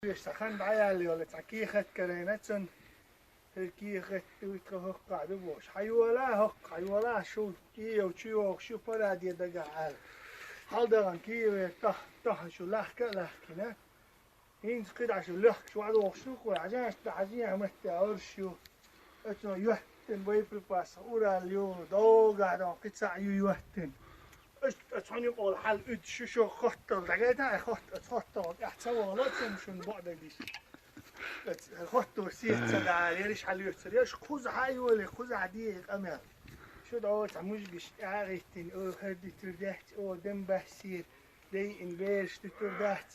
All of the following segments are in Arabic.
يستخن بعيالي ولا تعكيخت كرينتن تركيخت ويتخ قاعد بوش حيولا هق حيولا شو كي وشو شو برادي دقال حاضرن كي تح شو لحكنا هين قد شو لح شو عدو شو قول عجاش تعجين مت أرشو أتنا يهتن بيبل باس أورا اليوم دوغا دون قد سعيو يهتن أتعني قول حل إد شو خطر دقيقة خطر أحسن ولا تمشون بعد ديش خطر سير تدعى ليش حل يصير ياش خوز حي ولا خوز عديق أمر شو دعوت عموش بيش عارفتن أو هدي تردحت أو دم بحسير دي إنبيرش تردحت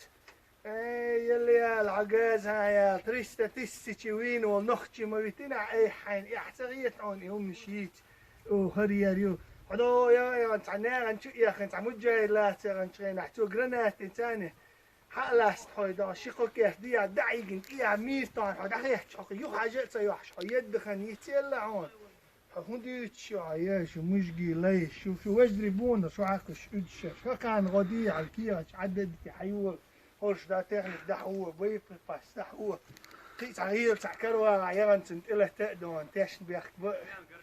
يلي العجاز هاي تريستا تسيتي وين والنختي مريتنا أي حين إحسرية عن يوم مشيت أو هرياريو هذا يا أنت عناع أنت يا أخي أنت عمود جاي لا ترى أنت نحتو جرنات إنسانة حلاست حيدا شقق يهدي دعيق إيه ميستان هذا خير شقق يو حاجة سيوحش يد خنيتي إلا عون هندي شو عياش ومشجي ليش شو وجري بونا شو عاقش إدش شو كان غدي على الكياش عدد حيول هوش دا تغلف ده هو بيب باس ده هو قيس عيل تعكروا عيال سنت إله تقدون تاش بياخد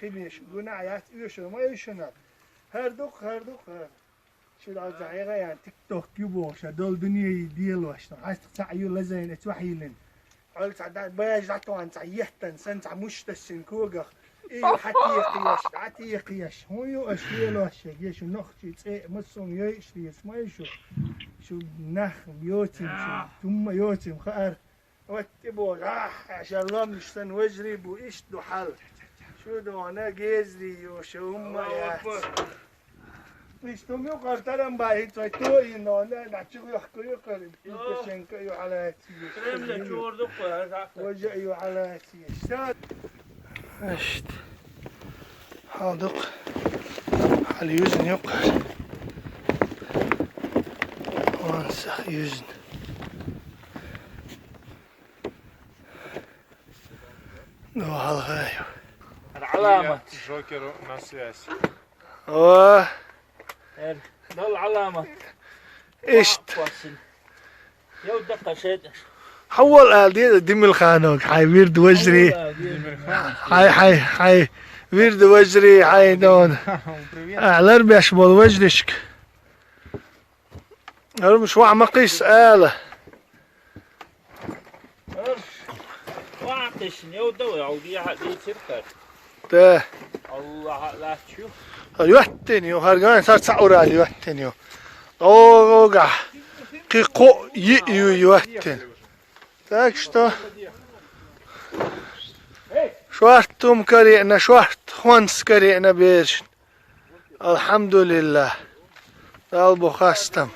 قيمش قلنا عيات إيش ما إيشنا هردوك شو العز عيال يعني تيك توك يبوش هدول دنيا ديال واشنا عايز تعيو لزين اتوحيلن قلت عداد بياج دعتو عن تعيهتن سنت عموش تسنكوجر إيه حتى قياش هو يو أشياء له أشياء يشو نختي تسق مصون يشري اسمه يشو شو نخ يوتيم شو ثم يوتيم خير واتبو عشان الله مش سنوجري بو إيش دو حل شو دو أنا جيزري وشو هم يا إيش توم يقر ترى باي تو إنه أنا نحكي يحكي يقر يمكن كيو على تي وجا يو على تي اشت حاضق على يوزن يقر وانسخ يوزن دو هالغايو العلامة جوكر ناسياس اوه ده العلامة اشت يو دقة شيء حول ديم الخانوك حي ويرد وجري حي ويرد وجري حي دون اعلر بيشبول وجريشك هل مش وع مقيس آلة وعطشني يو دو يعودي حدي سرقر ده الله لا تشوف الوحتنيو هرجان صار سعورالي يوحتنيو اوغا قيقو يئيو يوحتن تاكشتو شوارتم كريئنا شوارت خونس كريئنا بيرشن الحمد لله قلبو خاستم